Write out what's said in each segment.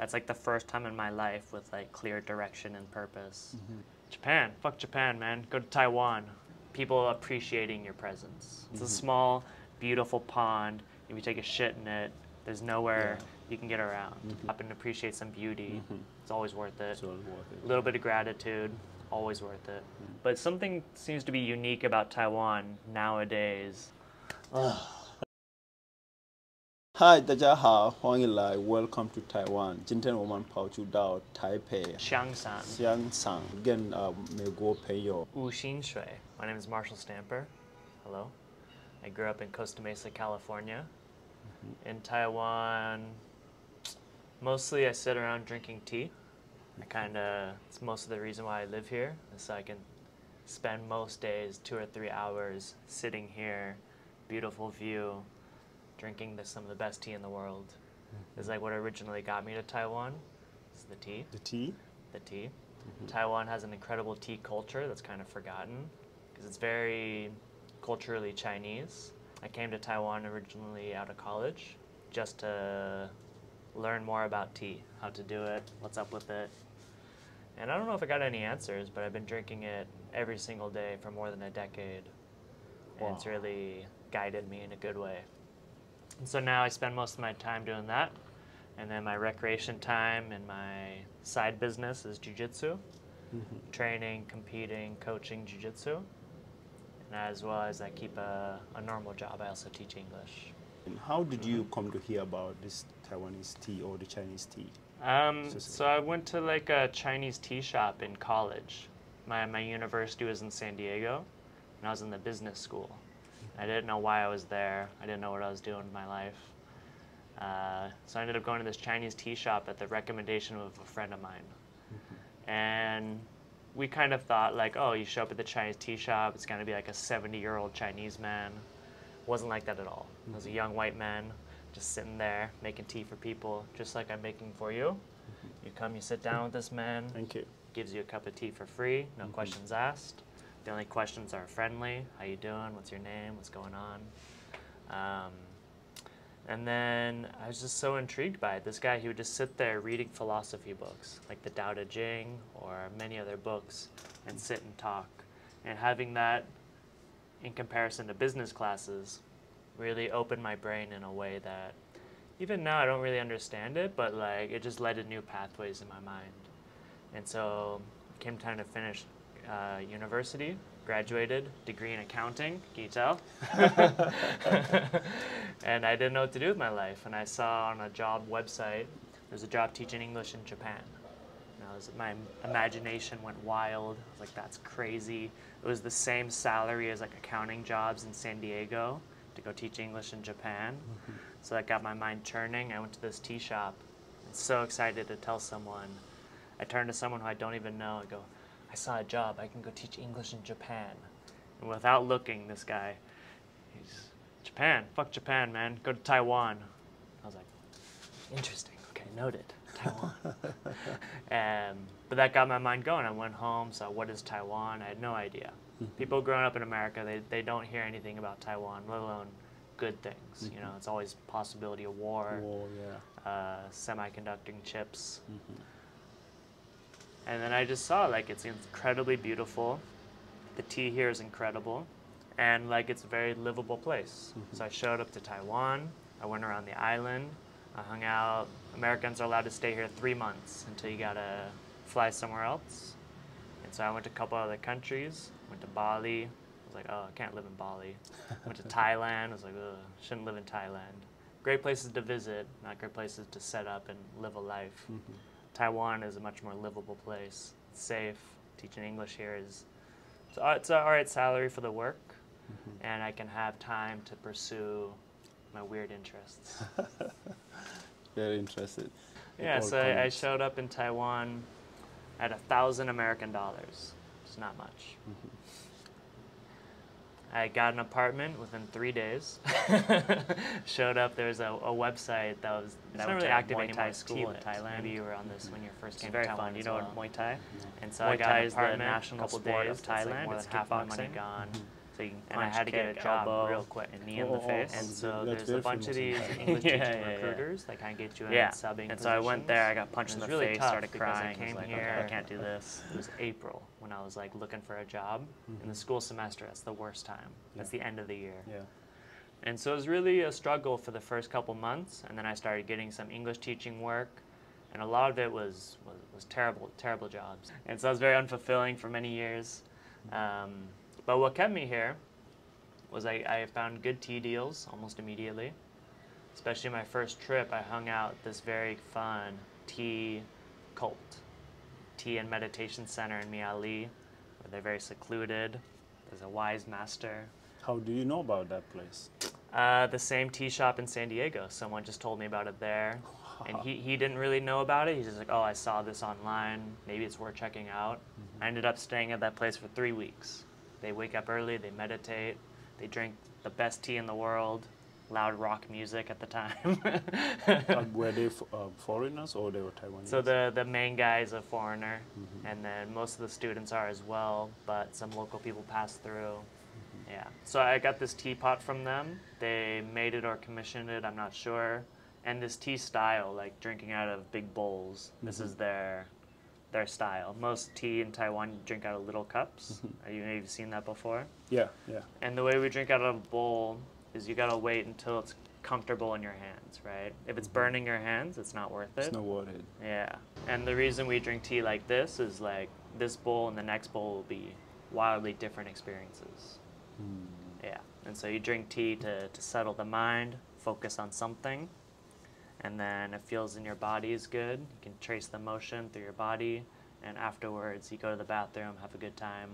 That's like the first time in my life with like clear direction and purpose. Japan, fuck Japan, man. Go to Taiwan. People appreciating your presence. It's a small, beautiful pond. If you take a shit in it, there's nowhere you can get around. Up and appreciate some beauty. It's always worth it. It's all worth it. A little bit of gratitude, always worth it. But something seems to be unique about Taiwan nowadays. Hi， 大家好，欢迎来 Welcome to Taiwan。今天我们跑去到台北香山跟美国朋友。五星水. My name is Marshall Stamper. Hello. I grew up in Costa Mesa, California. In Taiwan, mostly I sit around drinking tea. It's most of the reason why I live here, is so I can spend most days 2 or 3 hours sitting here, beautiful view, drinking some of the best tea in the world. It's like what originally got me to Taiwan. Is the tea. The tea? The tea. Taiwan has an incredible tea culture that's kind of forgotten because it's very culturally Chinese. I came to Taiwan originally out of college just to learn more about tea, how to do it, what's up with it. And I don't know if I got any answers, but I've been drinking it every single day for more than a decade. And it's really guided me in a good way. And so now I spend most of my time doing that. And then my recreation time and my side business is jiu-jitsu. Training, competing, coaching jiu-jitsu. And as well as I keep a normal job, I also teach English. And how did you come to hear about this Taiwanese tea or the Chinese tea? So I went to like a Chinese tea shop in college. My university was in San Diego, and I was in the business school. I didn't know why I was there. I didn't know what I was doing in my life. So I ended up going to this Chinese tea shop at the recommendation of a friend of mine. And we kind of thought like, oh, you show up at the Chinese tea shop, it's gonna be like a 70-year-old Chinese man. Wasn't like that at all. I was a young white man just sitting there making tea for people, just like I'm making for you. You come, you sit down with this man. Thank you. Gives you a cup of tea for free, no questions asked. The only questions are friendly. How you doing? What's your name? What's going on? And then I was just so intrigued by it. This guy, he would just sit there reading philosophy books, like the Tao Te Ching or many other books, and sit and talk. And having that in comparison to business classes really opened my brain in a way that even now I don't really understand it, but like it just led to new pathways in my mind. And so it came time to finish university, graduated, degree in accounting, can you tell? And I didn't know what to do with my life. And I saw on a job website, there's a job teaching English in Japan. And my imagination went wild. I was like, that's crazy. It was the same salary as like accounting jobs in San Diego to go teach English in Japan. So that got my mind churning. I went to this tea shop. I'm so excited to tell someone. I turned to someone who I don't even know. I go, I saw a job. I can go teach English in Japan. And without looking, this guy, he's, Japan, fuck Japan, man. Go to Taiwan. I was like, interesting. Okay, noted. Taiwan. But that got my mind going. I went home, saw what is Taiwan. I had no idea. People growing up in America, they don't hear anything about Taiwan, let alone good things. You know, it's always possibility of war, semiconducting chips. And then I just saw like it's incredibly beautiful. The tea here is incredible, and like it's a very livable place. So I showed up to Taiwan. I went around the island. I hung out. Americans are allowed to stay here 3 months until you gotta fly somewhere else. And so I went to a couple other countries. Went to Bali. I was like, oh, I can't live in Bali. Went to Thailand. I was like, ugh, shouldn't live in Thailand. Great places to visit, not great places to set up and live a life. Taiwan is a much more livable place. It's safe. Teaching English here is, it's an all right salary for the work, and I can have time to pursue my weird interests. Very interested. Yeah, so I showed up in Taiwan at $1,000 American. It's not much. I got an apartment within 3 days. Showed up, there's a website that was not really active anymore at school in Thailand. Maybe you were on this when you first came to Taiwan. Very fun. You know what Muay Thai? And so I got an apartment, national sport of Thailand. More than half my money gone. So you can And I had to get a job real quick, a knee in the face. And so there's a bunch of these English teaching recruiters that kind of get you in subbing And so I went there, I got punched in the face, started crying. I came like, here. okay, I can't do this. It was April when I was like looking for a job. In the school semester, that's the worst time. That's the end of the year. Yeah. And so it was really a struggle for the first couple months, and then I started getting some English teaching work, and a lot of it was terrible jobs. And so it was very unfulfilling for many years. But what kept me here was I found good tea deals almost immediately. Especially my first trip, I hung out at this very fun tea cult, tea and meditation center in Miali, where they're very secluded. There's a wise master. How do you know about that place? The same tea shop in San Diego. Someone just told me about it there. And he didn't really know about it. He's just like, oh, I saw this online. Maybe it's worth checking out. I ended up staying at that place for 3 weeks. They wake up early, they meditate, they drink the best tea in the world, loud rock music at the time. Were they foreigners or they were Taiwanese? So the main guy is a foreigner, and then most of the students are as well, but some local people pass through. Yeah. So I got this teapot from them. They made it or commissioned it, I'm not sure. And this tea style, like drinking out of big bowls, this is their style. Most tea in Taiwan, you drink out of little cups. You've seen that before? Yeah, yeah. And the way we drink out of a bowl is you gotta wait until it's comfortable in your hands, right? If it's burning your hands, it's not worth it. It's not worth it. Yeah. And the reason we drink tea like this is like this bowl and the next bowl will be wildly different experiences. Yeah. And so you drink tea to settle the mind, focus on something, and then it feels in your body is good. You can trace the motion through your body, and afterwards you go to the bathroom, have a good time.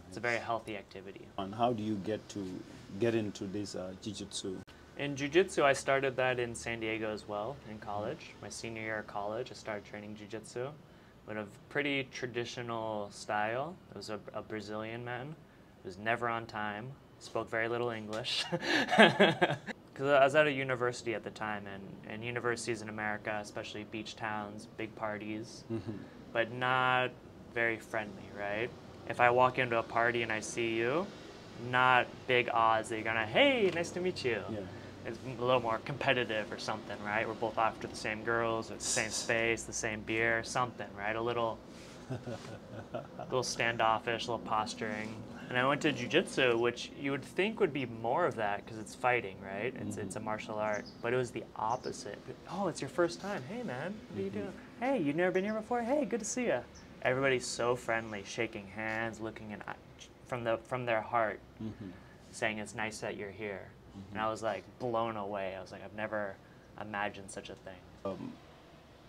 It's a very healthy activity. And how do you get into this jiu-jitsu? In jiu-jitsu, I started that in San Diego as well, in college. My senior year of college, I started training jiu-jitsu with a pretty traditional style. It was a Brazilian man. He was never on time, spoke very little English. Because I was at a university at the time, and universities in America, especially beach towns, big parties, but not very friendly, right? If I walk into a party and I see you, not big odds that you're gonna, hey, nice to meet you. Yeah. It's a little more competitive or something, right? We're both after the same girls, or the same space, the same beer, something, right? A little standoffish, a little posturing. And I went to jiu-jitsu, which you would think would be more of that because it's fighting, right? It's a martial art. But it was the opposite. Oh, it's your first time. Hey, man, what are you doing? Hey, you've never been here before? Hey, good to see you. Everybody's so friendly, shaking hands, looking in, from their heart, saying it's nice that you're here. And I was like blown away. I was like, I've never imagined such a thing.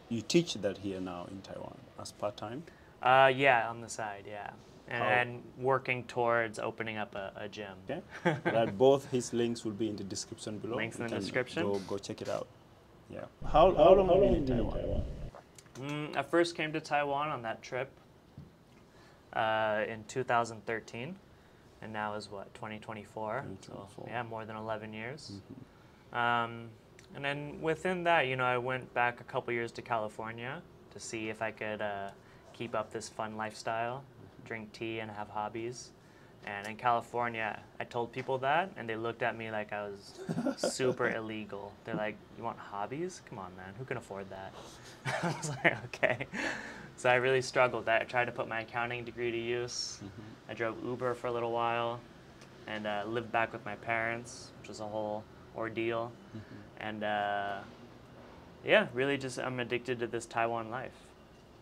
You teach that here now in Taiwan as part-time? Yeah, on the side, yeah. And working towards opening up a gym. Okay. Right, both his links will be in the description below. Links in the description. Go check it out. Yeah. How long have you been in Taiwan? I first came to Taiwan on that trip in 2013, and now is what, 2024? So yeah, more than 11 years. And then within that, you know, I went back a couple years to California to see if I could keep up this fun lifestyle, drink tea and have hobbies. And in California, I told people that, and they looked at me like I was super illegal. They're like, you want hobbies? Come on, man, who can afford that? I was like, okay. So I really struggled. I tried to put my accounting degree to use. I drove Uber for a little while and lived back with my parents, which was a whole ordeal. And yeah, really just I'm addicted to this Taiwan life.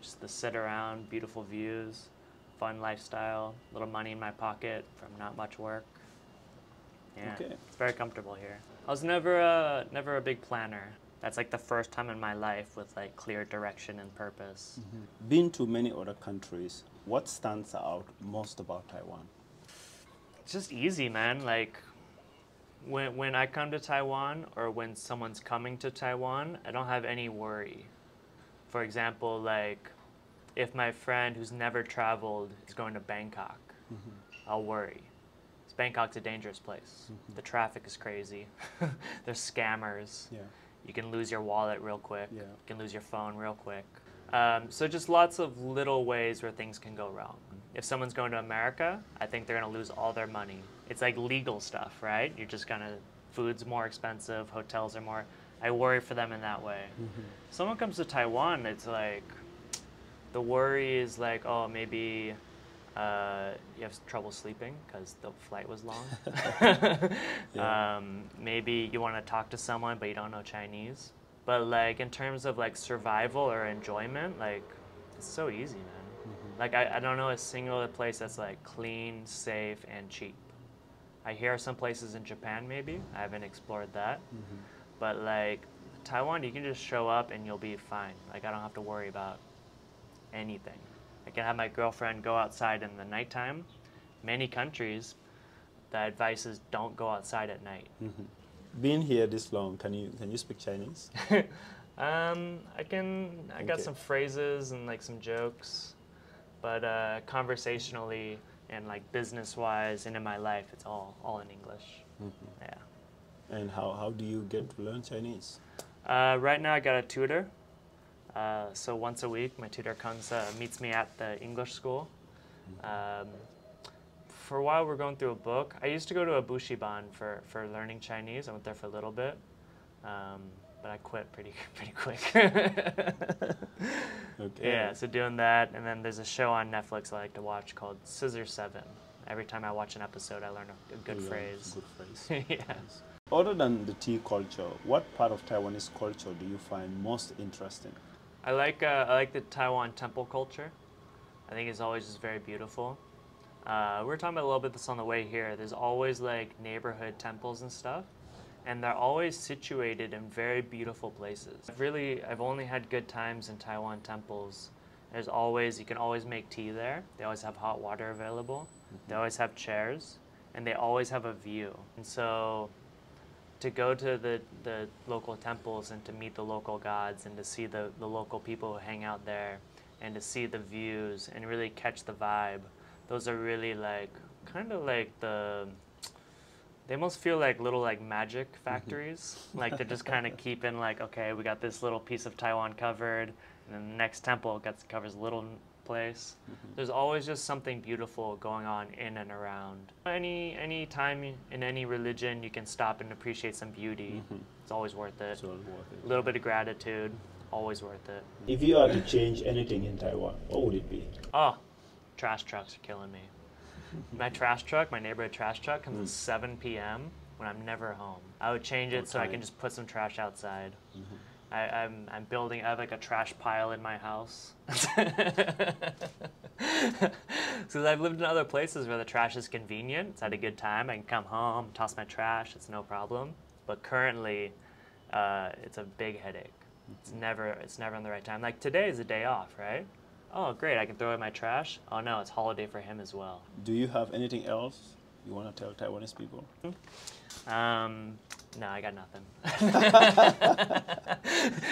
Just the sit around, beautiful views, fun lifestyle, little money in my pocket from not much work. Yeah, it's very comfortable here. I was never a big planner. That's like the first time in my life with like clear direction and purpose. Been to many other countries. What stands out most about Taiwan? It's just easy, man. Like when I come to Taiwan or when someone's coming to Taiwan, I don't have any worry. For example, like if my friend who's never traveled is going to Bangkok, I'll worry. Bangkok's a dangerous place. The traffic is crazy. There's scammers. Yeah. You can lose your wallet real quick. Yeah. You can lose your phone real quick. So just lots of little ways where things can go wrong. If someone's going to America, I think they're going to lose all their money. It's like legal stuff, right? You're just going to, food's more expensive, hotels are more, I worry for them in that way. Someone comes to Taiwan, it's like, the worry is like, oh, maybe you have trouble sleeping because the flight was long. Maybe you want to talk to someone, but you don't know Chinese. But like in terms of like survival or enjoyment, like it's so easy, man. Like I don't know a single place that's like clean, safe, and cheap. I hear some places in Japan maybe. I haven't explored that. But like Taiwan, you can just show up and you'll be fine. Like I don't have to worry about anything. I can have my girlfriend go outside in the nighttime. Many countries, the advice is don't go outside at night. Being here this long, can you speak Chinese? I got some phrases and like some jokes, but conversationally and like business-wise and in my life, it's all in English. Yeah. And how do you get to learn Chinese? Right now I got a tutor. So once a week, my tutor comes, meets me at the English school. For a while, we're going through a book. I used to go to a bushiban for learning Chinese. I went there for a little bit, but I quit pretty quick. Okay. Yeah, so doing that, and then there's a show on Netflix I like to watch called Scissor 7. Every time I watch an episode, I learn a good phrase. Good phrase. Yeah. Yes. Other than the tea culture, what part of Taiwanese culture do you find most interesting? I like the Taiwan temple culture. I think it's always just very beautiful. We were talking about a little bit this on the way here. There's always like neighborhood temples and stuff, and they're always situated in very beautiful places. I've only had good times in Taiwan temples. You can always make tea there. They always have hot water available. They always have chairs, and they always have a view. And so to go to the local temples and to meet the local gods and to see the local people who hang out there and to see the views and really catch the vibe, those are really like, kind of like they almost feel like little like magic factories. Like they're just kind of keeping like, okay, we got this little piece of Taiwan covered, and then the next temple covers a little place. There's always just something beautiful going on in and around. Any time in any religion you can stop and appreciate some beauty. It's always worth it. It's all worth it. A little bit of gratitude, always worth it. If you had to change anything in Taiwan, what would it be? Oh, trash trucks are killing me. My trash truck, my neighborhood trash truck, comes at 7 p.m. when I'm never home. I would change it so I can just put some trash outside. I have like a trash pile in my house. Because I've lived in other places where the trash is convenient. It's at a good time. I can come home, toss my trash. It's no problem. But currently, it's a big headache. It's never in the right time. Like today is a day off, right? Oh, great! I can throw away my trash. Oh no, it's holiday for him as well. Do you have anything else you want to tell Taiwanese people? No, I got nothing.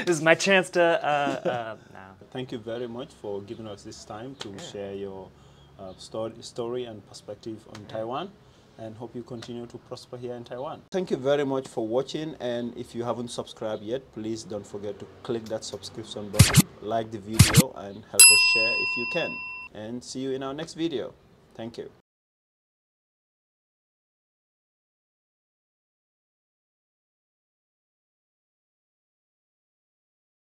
This is my chance to. No. Thank you very much for giving us this time to share your story and perspective on Taiwan, and hope you continue to prosper here in Taiwan. Thank you very much for watching, and if you haven't subscribed yet, please don't forget to click that subscription button, like the video, and help us share if you can. And see you in our next video. Thank you.